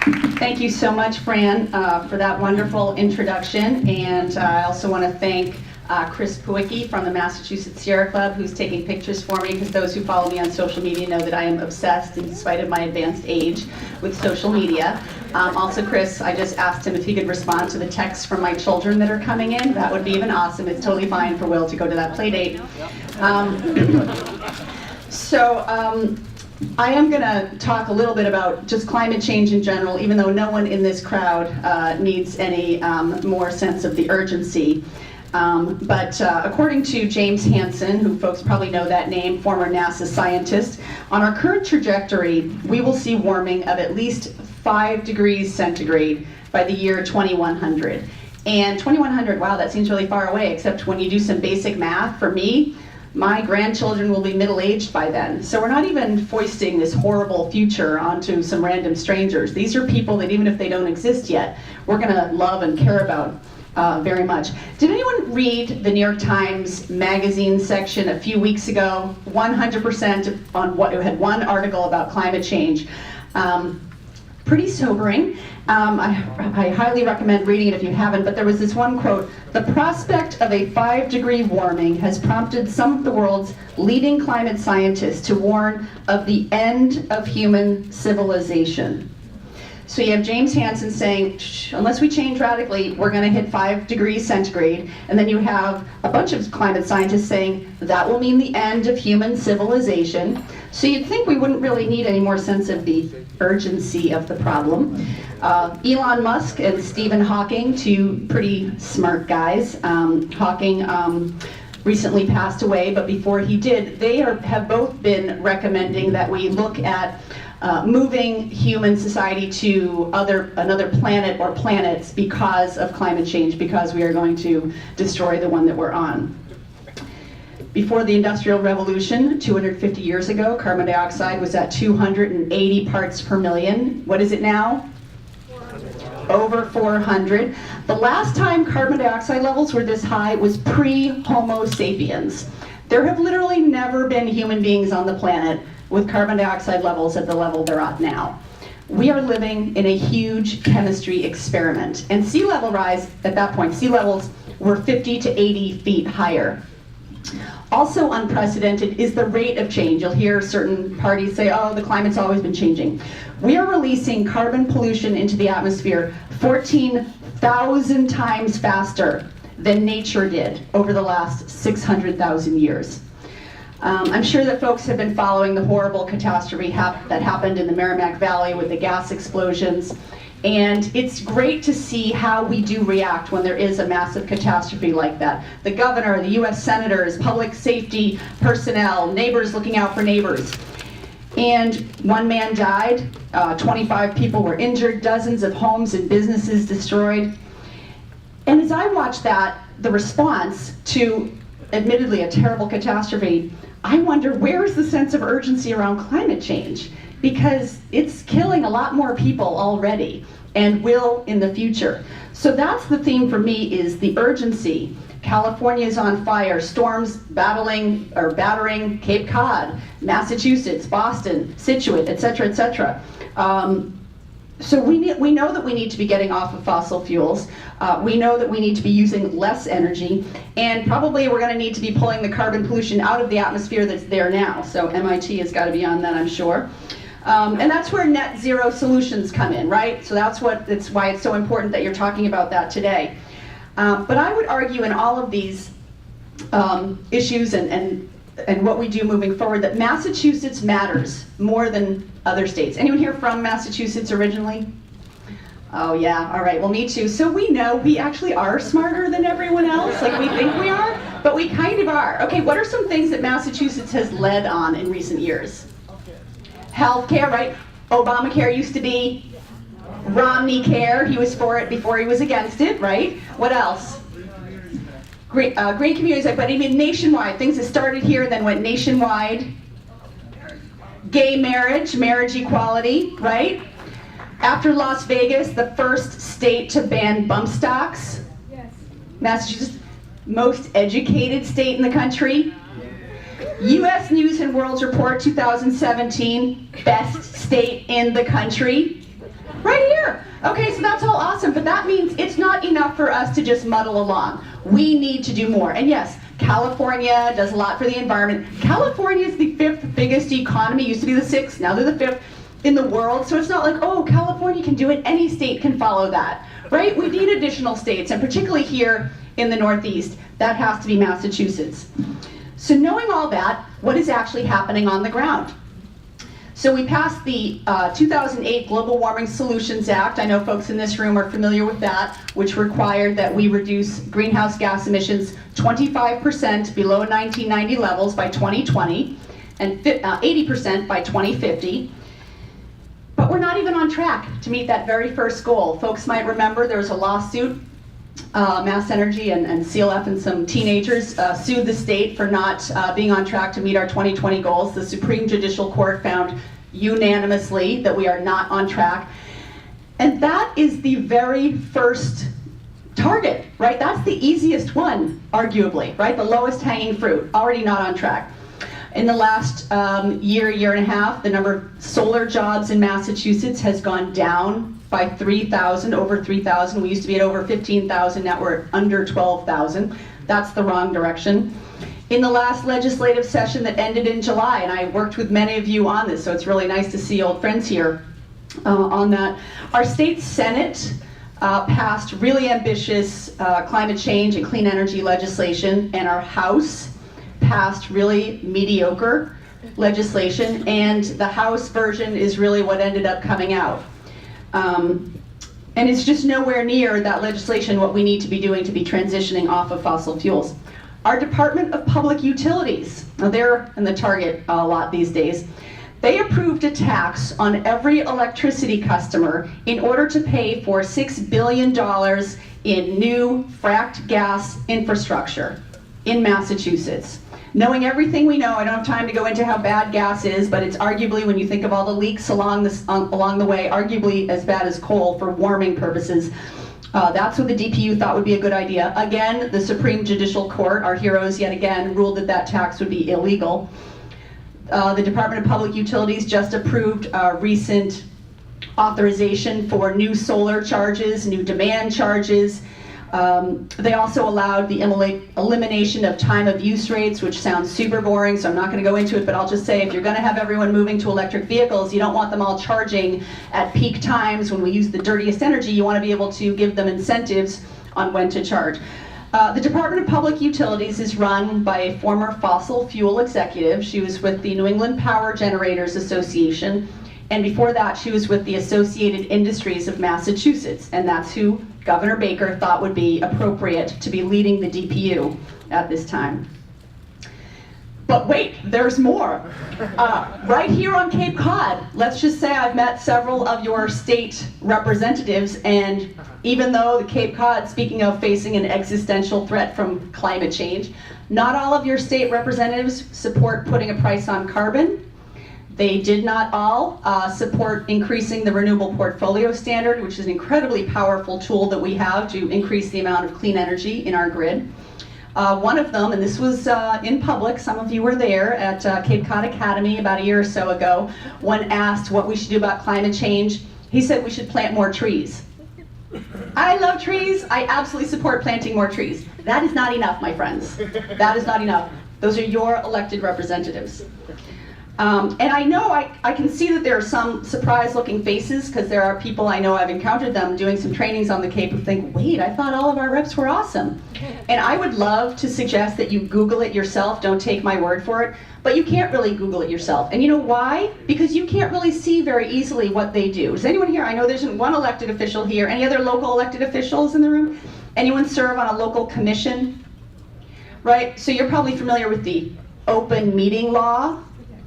Thank you so much, Fran, for that wonderful introduction. And I also want to thank Chris Puicki from the Massachusetts Sierra Club, who's taking pictures for me, because those who follow me on social media know that I am obsessed, in spite of my advanced age, with social media. Also, Chris, I just asked him if he could respond to the texts from my children that are coming in. That would be even awesome. It's totally fine for Will to go to that play date. I am going to talk a little bit about just climate change in general, even though no one in this crowd needs any more sense of the urgency. But according to James Hansen, who folks probably know that name, former NASA scientist, on our current trajectory, we will see warming of at least 5 degrees centigrade by the year 2100. And 2100, wow, that seems really far away, except when you do some basic math, for me, my grandchildren will be middle-aged by then. So we're not even foisting this horrible future onto some random strangers. These are people that even if they don't exist yet, we're gonna love and care about very much. Did anyone read the New York Times magazine section a few weeks ago? 100% on what, it had one article about climate change. Pretty sobering. I highly recommend reading it if you haven't, but there was this one quote: "The prospect of a 5-degree warming has prompted some of the world's leading climate scientists to warn of the end of human civilization." So you have James Hansen saying, unless we change radically, we're going to hit 5 degrees centigrade. And then you have a bunch of climate scientists saying that will mean the end of human civilization. So you'd think we wouldn't really need any more sense of the urgency of the problem. Elon Musk and Stephen Hawking, two pretty smart guys. Hawking recently passed away, but before he did, they have both been recommending that we look at moving human society to another planet or planets because of climate change, because we are going to destroy the one that we're on. Before the Industrial Revolution, 250 years ago, carbon dioxide was at 280 parts per million. What is it now? 400. Over 400. The last time carbon dioxide levels were this high was pre-Homo sapiens. There have literally never been human beings on the planet with carbon dioxide levels at the level they're at now. We are living in a huge chemistry experiment. And sea level rise, at that point, sea levels were 50 to 80 feet higher. Also unprecedented is the rate of change. You'll hear certain parties say, oh, the climate's always been changing. We are releasing carbon pollution into the atmosphere 14,000 times faster than nature did over the last 600,000 years. I'm sure that folks have been following the horrible catastrophe that happened in the Merrimack Valley with the gas explosions. And it's great to see how we do react when there is a massive catastrophe like that. The governor, the US senators, public safety personnel, neighbors looking out for neighbors. And one man died, 25 people were injured, dozens of homes and businesses destroyed. And as I watched that, the response to admittedly a terrible catastrophe, I wonder, where is the sense of urgency around climate change? Because it's killing a lot more people already and will in the future. So that's the theme for me, is the urgency. California is on fire, storms battering Cape Cod, Massachusetts, Boston, Situate, et cetera, et cetera. So we know that we need to be getting off of fossil fuels. We know that we need to be using less energy, and probably we're going to need to be pulling the carbon pollution out of the atmosphere that's there now. So MIT has got to be on that, I'm sure. And that's where net zero solutions come in, right? So that's why it's so important that you're talking about that today. But I would argue in all of these issues and what we do moving forward, that Massachusetts matters more than other states. Anyone here from Massachusetts originally? Oh yeah, all right, well me too. So we know we actually are smarter than everyone else, like we think we are, but we kind of are. Okay, what are some things that Massachusetts has led on in recent years? Healthcare, right? Obamacare used to be Romney Care. He was for it before he was against it, right? What else? Great communities, but even nationwide, things that started here and then went nationwide. Gay marriage, marriage equality, right? After Las Vegas, the first state to ban bump stocks. Yes. Massachusetts, most educated state in the country. U.S. News and World Report 2017, best state in the country. Right here. Okay, so that's all awesome, but that means it's not enough for us to just muddle along. We need to do more. And yes, California does a lot for the environment. California is the 5th biggest economy, used to be the 6th, now they're the 5th in the world. So it's not like, oh, California can do it, any state can follow that, right? We need additional states, and particularly here in the Northeast, that has to be Massachusetts. So knowing all that, what is actually happening on the ground? So we passed the 2008 Global Warming Solutions Act. I know folks in this room are familiar with that, which required that we reduce greenhouse gas emissions 25% below 1990 levels by 2020 and 80% by 2050. But we're not even on track to meet that very first goal. Folks might remember there was a lawsuit, Mass Energy and CLF and some teenagers sued the state for not being on track to meet our 2020 goals. The Supreme Judicial Court found unanimously that we are not on track. And that is the very first target, right? That's the easiest one, arguably, right? The lowest hanging fruit, already not on track. In the last year and a half, the number of solar jobs in Massachusetts has gone down by 3,000, over 3,000. We used to be at over 15,000, now we're under 12,000. That's the wrong direction. In the last legislative session that ended in July, and I worked with many of you on this, so it's really nice to see old friends here on that. Our state Senate passed really ambitious climate change and clean energy legislation, and our House passed really mediocre legislation, and the House version is really what ended up coming out. And it's just nowhere near that legislation what we need to be doing to be transitioning off of fossil fuels. Our Department of Public Utilities, now they're in the target a lot these days, they approved a tax on every electricity customer in order to pay for $6 billion in new fracked gas infrastructure in Massachusetts. Knowing everything we know, I don't have time to go into how bad gas is, but it's arguably, when you think of all the leaks along the way, arguably as bad as coal for warming purposes. That's what the DPU thought would be a good idea. Again, the Supreme Judicial Court, our heroes yet again, ruled that that tax would be illegal. The Department of Public Utilities just approved a recent authorization for new solar charges, new demand charges. They also allowed the elimination of time of use rates, which sounds super boring, so I'm not going to go into it, but I'll just say if you're going to have everyone moving to electric vehicles, you don't want them all charging at peak times when we use the dirtiest energy. You want to be able to give them incentives on when to charge. The Department of Public Utilities is run by a former fossil fuel executive. She was with the New England Power Generators Association, and before that she was with the Associated Industries of Massachusetts, and that's who Governor Baker thought would be appropriate to be leading the DPU at this time. But wait, there's more. Right here on Cape Cod, let's just say I've met several of your state representatives, and even though the Cape Cod, speaking of facing an existential threat from climate change, not all of your state representatives support putting a price on carbon. They did not all support increasing the renewable portfolio standard, which is an incredibly powerful tool that we have to increase the amount of clean energy in our grid. One of them, and this was in public, some of you were there at Cape Cod Academy about a year or so ago, when asked what we should do about climate change, he said we should plant more trees. I love trees. I absolutely support planting more trees. That is not enough, my friends. That is not enough. Those are your elected representatives. And I know I can see that there are some surprised-looking faces, because there are people, I know I've encountered them doing some trainings on the Cape, who think, wait, I thought all of our reps were awesome. And I would love to suggest that you Google it yourself, don't take my word for it, but you can't really Google it yourself. And you know why? Because you can't really see very easily what they do. Does anyone here, I know there's one elected official here, any other local elected officials in the room? Anyone serve on a local commission? Right, so you're probably familiar with the open meeting law.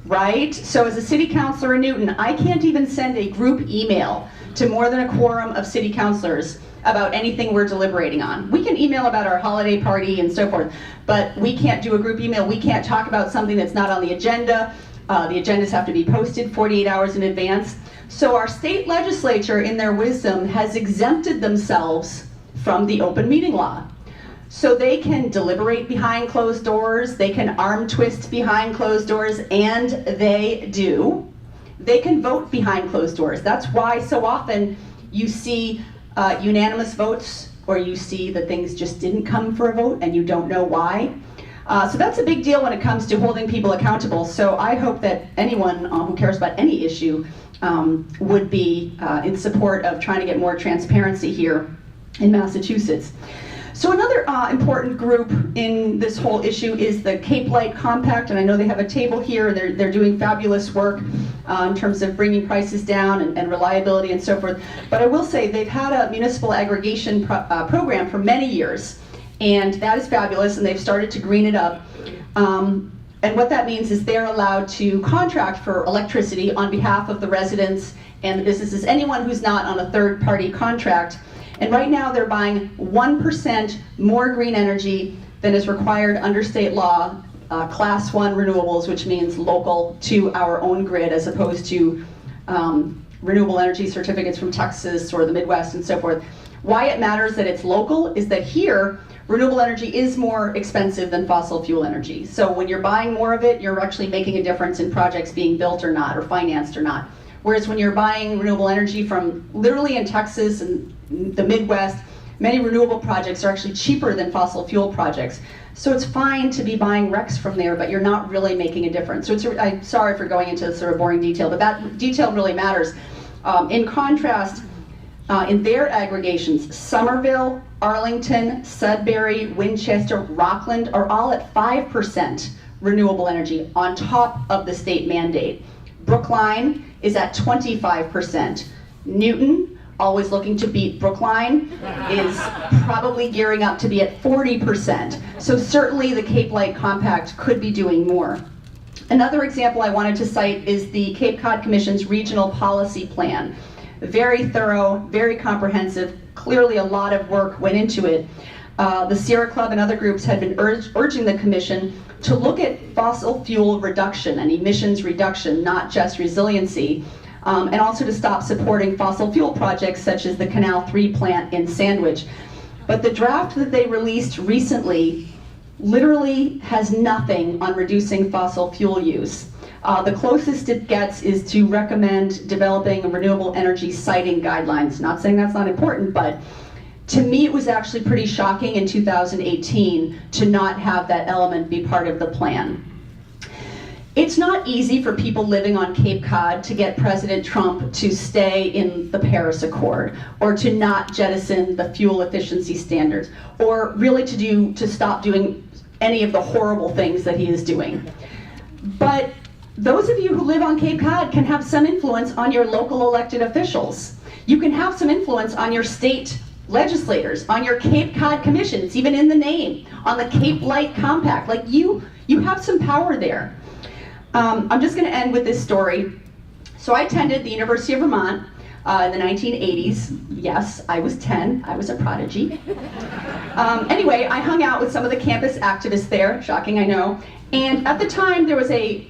Right? So as a city councilor in Newton, I can't even send a group email to more than a quorum of city councilors about anything we're deliberating on. We can email about our holiday party and so forth, but we can't do a group email. We can't talk about something that's not on the agenda. The agendas have to be posted 48 hours in advance. So our state legislature, in their wisdom, has exempted themselves from the open meeting law. So they can deliberate behind closed doors, they can arm twist behind closed doors, and they do. they can vote behind closed doors. That's why so often you see unanimous votes, or you see that things just didn't come for a vote and you don't know why. So that's a big deal when it comes to holding people accountable. So I hope that anyone who cares about any issue would be in support of trying to get more transparency here in Massachusetts. So another important group in this whole issue is the Cape Light Compact, and I know they have a table here. They're doing fabulous work in terms of bringing prices down and reliability and so forth. But I will say they've had a municipal aggregation program for many years, and that is fabulous, and they've started to green it up. And what that means is they're allowed to contract for electricity on behalf of the residents and the businesses, anyone who's not on a third-party contract. And right now they're buying 1% more green energy than is required under state law, class 1 renewables, which means local to our own grid, as opposed to renewable energy certificates from Texas or the Midwest and so forth. Why it matters that it's local is that here, renewable energy is more expensive than fossil fuel energy. So when you're buying more of it, you're actually making a difference in projects being built or not, or financed or not. Whereas when you're buying renewable energy from literally in Texas and the Midwest, many renewable projects are actually cheaper than fossil fuel projects. So it's fine to be buying RECs from there, but you're not really making a difference. So I'm sorry for going into sort of boring detail, but that detail really matters. In contrast, in their aggregations, Somerville, Arlington, Sudbury, Winchester, Rockland are all at 5% renewable energy on top of the state mandate. Brookline is at 25%. Newton, always looking to beat Brookline, is probably gearing up to be at 40%. So certainly the Cape Light Compact could be doing more. Another example I wanted to cite is the Cape Cod Commission's Regional Policy Plan. Very thorough, very comprehensive, clearly a lot of work went into it. The Sierra Club and other groups had been urging the Commission to look at fossil fuel reduction and emissions reduction, not just resiliency, and also to stop supporting fossil fuel projects such as the Canal 3 plant in Sandwich. But the draft that they released recently literally has nothing on reducing fossil fuel use. The closest it gets is to recommend developing renewable energy siting guidelines. Not saying that's not important, but to me it was actually pretty shocking in 2018 to not have that element be part of the plan. It's not easy for people living on Cape Cod to get President Trump to stay in the Paris Accord, or to not jettison the fuel efficiency standards, or really to stop doing any of the horrible things that he is doing. But those of you who live on Cape Cod can have some influence on your local elected officials. You can have some influence on your state legislators, on your Cape Cod Commission. It's even in the name, on the Cape Light Compact. Like you have some power there. I'm just going to end with this story. So I attended the University of Vermont in the 1980s. Yes, I was 10. I was a prodigy. Anyway, I hung out with some of the campus activists there. Shocking, I know. And at the time, there was a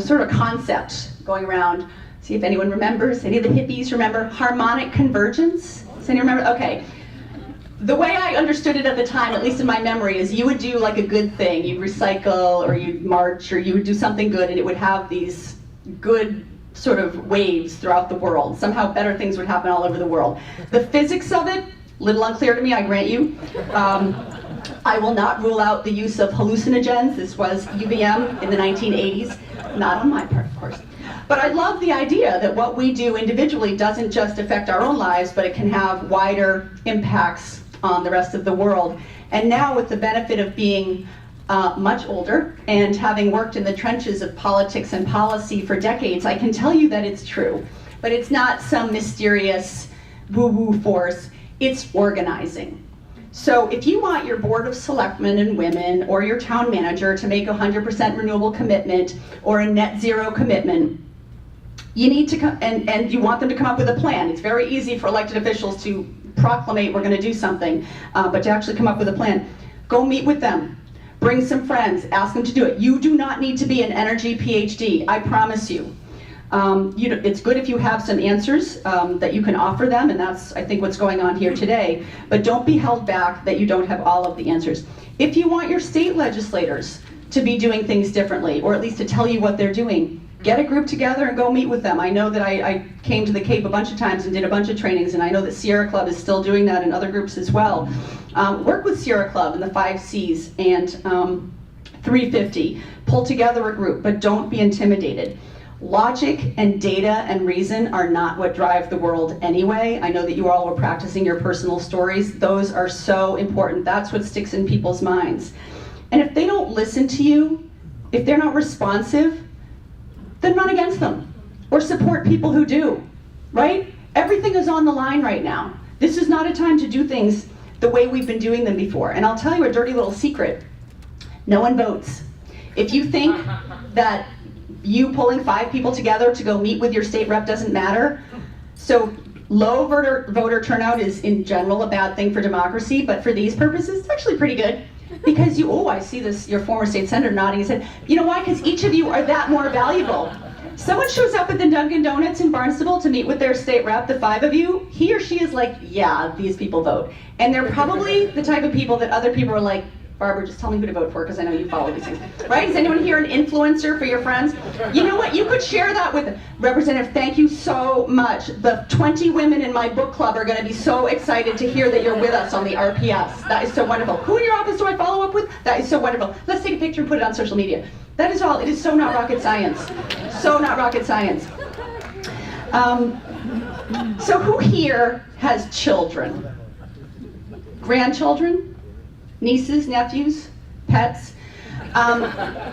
sort of concept going around. See if anyone remembers. Any of the hippies remember harmonic convergence? Does anyone remember? Okay. The way I understood it at the time, at least in my memory, is you would do like a good thing. You'd recycle, or you'd march, or you would do something good, and it would have these good sort of waves throughout the world. Somehow better things would happen all over the world. The physics of it, little unclear to me, I grant you. I will not rule out the use of hallucinogens. This was UVM in the 1980s. Not on my part, of course. But I love the idea that what we do individually doesn't just affect our own lives, but it can have wider impacts on the rest of the world. And now, with the benefit of being much older and having worked in the trenches of politics and policy for decades, I can tell you that it's true. But it's not some mysterious woo-woo force. It's organizing. So if you want your board of selectmen and women, or your town manager to make a 100% renewable commitment or a net zero commitment, you need to come, and you want them to come up with a plan. It's very easy for elected officials to proclamate we're going to do something, but to actually come up with a plan. Go meet with them. Bring some friends. Ask them to do it. You do not need to be an energy PhD, I promise you. It's good if you have some answers that you can offer them, and that's, I think, what's going on here today. But don't be held back that you don't have all of the answers. If you want your state legislators to be doing things differently, or at least to tell you what they're doing, Get a group together and go meet with them. I know that I came to the Cape a bunch of times and did a bunch of trainings, and I know that Sierra Club is still doing that and other groups as well. Work with Sierra Club and the 5 Cs and 350. Pull together a group, but don't be intimidated. Logic and data and reason are not what drive the world anyway. I know that you all are practicing your personal stories. Those are so important. That's what sticks in people's minds. And if they don't listen to you, if they're not responsive, then run against them or support people who do, right? Everything is on the line right now. This is not a time to do things the way we've been doing them before. And I'll tell you a dirty little secret. No one votes. If you think that you pulling 5 people together to go meet with your state rep doesn't matter, so low voter turnout is in general a bad thing for democracy, but for these purposes, it's actually pretty good. Because you, oh, I see this, your former state senator nodding his head. You know why? Because each of you are that more valuable. Someone shows up at the Dunkin' Donuts in Barnstable to meet with their state rep, the 5 of you, he or she is like, yeah, these people vote. And they're probably the type of people that other people are like, Barbara, just tell me who to vote for because I know you follow these things. Right? Is anyone here an influencer for your friends? You know what? You could share that with Representative. Thank you so much. The 20 women in my book club are going to be so excited to hear that you're with us on the RPS. That is so wonderful. Who in your office do I follow up with? That is so wonderful. Let's take a picture and put it on social media. That is all. It is so not rocket science. So not rocket science. So who here has children? Grandchildren? Nieces, nephews, pets.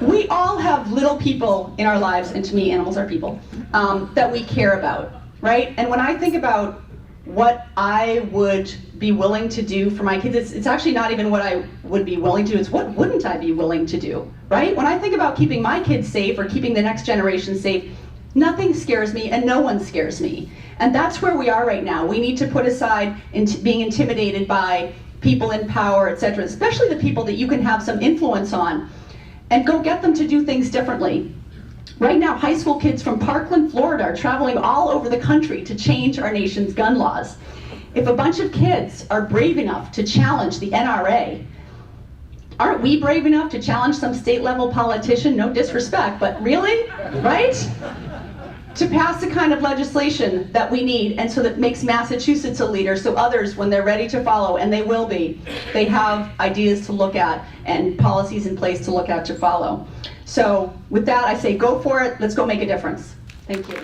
We all have little people in our lives, and to me, animals are people, that we care about, right? And when I think about what I would be willing to do for my kids, it's actually not even what I would be willing to do, it's what wouldn't I be willing to do, right? When I think about keeping my kids safe or keeping the next generation safe, nothing scares me and no one scares me. And that's where we are right now. We need to put aside being intimidated by people in power, etc., especially the people that you can have some influence on, and go get them to do things differently. Right now, high school kids from Parkland, Florida are traveling all over the country to change our nation's gun laws. If a bunch of kids are brave enough to challenge the NRA, aren't we brave enough to challenge some state-level politician? No disrespect, but really, right? To pass the kind of legislation that we need, and so that makes Massachusetts a leader, so others, when they're ready to follow, and they will be, they have ideas to look at and policies in place to look at to follow. So with that, I say go for it. Let's go make a difference. Thank you.